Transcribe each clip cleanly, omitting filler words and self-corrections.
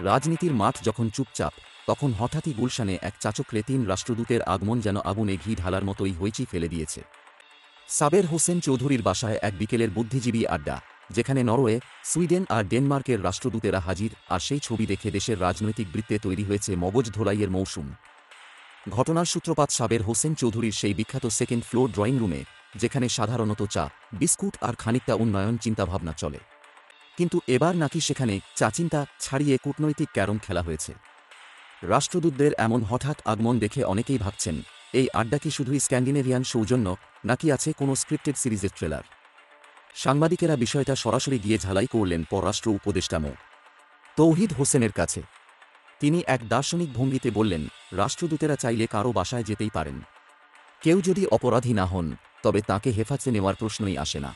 রাজনীতির মাঠ যখন চুপচাপ, তখন হঠাৎই গুলশানে এক চাচকরে ৩ রাষ্ট্রদূতের আগমন যেন আগুনে ঘি ঢালার মতোই হইচই ফেলে দিয়েছে। সাবের হোসেন চৌধুরীর বাসায় এক বিকেলের বুদ্ধিজীবী আড্ডা, যেখানে নরওয়ে, সুইডেন আর ডেনমার্কের রাষ্ট্রদূতেরা হাজির, আর সেই ছবি দেখে দেশের রাজনৈতিক বৃত্তে তৈরি হয়েছে মগজ ধোলাইয়ের মৌসুম। ঘটনার সূত্রপাত সাবের হোসেন চৌধুরীর সেই বিখ্যাত সেকেন্ড ফ্লোর ড্রয়িং রুমে, যেখানে সাধারণত চা, বিস্কুট আর খানিকটা উন্নয়ন চিন্তাভাবনা চলে। কিন্তু এবার নাকি সেখানে চাচিন্তা ছাড়িয়ে কূটনৈতিক ক্যারম খেলা হয়েছে। রাষ্ট্রদূতদের এমন হঠাৎ আগমন দেখে অনেকেই ভাবছেন, এই আড্ডা কি শুধুই স্ক্যান্ডিনেভিয়ান সৌজন্য, নাকি আছে কোনো স্ক্রিপ্টেড সিরিজের ট্রেলার? সাংবাদিকেরা বিষয়টা সরাসরি গিয়ে ঝালাই করলেন পররাষ্ট্র উপদেষ্টা মো. তৌহিদ হোসেনের কাছে। তিনি এক দার্শনিক ভঙ্গিতে বললেন, রাষ্ট্রদূতেরা চাইলে কারও বাসায় যেতেই পারেন। কেউ যদি অপরাধী না হন, তবে তাঁকে হেফাজতে নেওয়ার প্রশ্নই আসে না।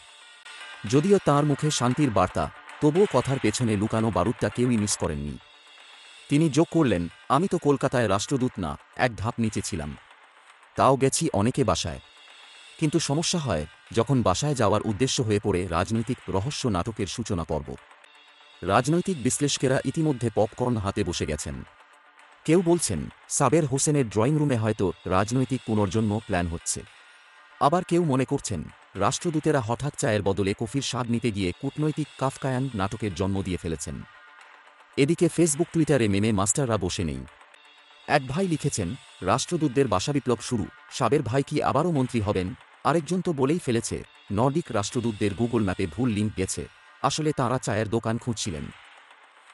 যদিও তাঁর মুখে শান্তির বার্তা, তবুও কথার পেছনে লুকানো বারুদটা কেউই মিস করেননি। তিনি যোগ করলেন, আমি তো কলকাতায় রাষ্ট্রদূত না, এক ধাপ নিচে ছিলাম। তাও গেছি অনেকে বাসায়। কিন্তু সমস্যা হয় যখন বাসায় যাওয়ার উদ্দেশ্য হয়ে পড়ে রাজনৈতিক রহস্য নাটকের সূচনা পর্ব। রাজনৈতিক বিশ্লেষকেরা ইতিমধ্যে পপকর্ন হাতে বসে গেছেন। কেউ বলছেন, সাবের হোসেনের ড্রয়িং রুমে হয়তো রাজনৈতিক পুনর্জন্ম প্ল্যান হচ্ছে। আবার কেউ মনে করছেন, রাষ্ট্রদূতেরা হঠাৎ চায়ের বদলে কফির স্বাদ নিতে গিয়ে কূটনৈতিক কাফকায়ান নাটকের জন্ম দিয়ে ফেলেছেন। এদিকে ফেসবুক টুইটারে মেমে মাস্টাররা বসে নেই। এক ভাই লিখেছেন, রাষ্ট্রদূতদের বাসাবিপ্লব শুরু, সাবের ভাই কি আবারও মন্ত্রী হবেন? আরেকজন তো বলেই ফেলেছে, নর্ডিক রাষ্ট্রদূতদের গুগল ম্যাপে ভুল লিঙ্ক গেছে, আসলে তাঁরা চায়ের দোকান খুঁজছিলেন।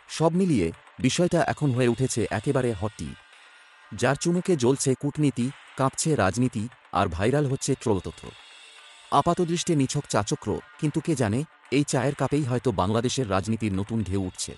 সব মিলিয়ে বিষয়টা এখন হয়ে উঠেছে একেবারে হটটি। যার চুমুকে জ্বলছে কূটনীতি, কাঁপছে রাজনীতি, আর ভাইরাল হচ্ছে ট্রোলতথ্য। আপাতদৃষ্টে নিছক চাচক্র, কিন্তু কে জানে, এই চায়ের কাপেই হয়তো বাংলাদেশের রাজনীতির নতুন ঢেউ উঠছে।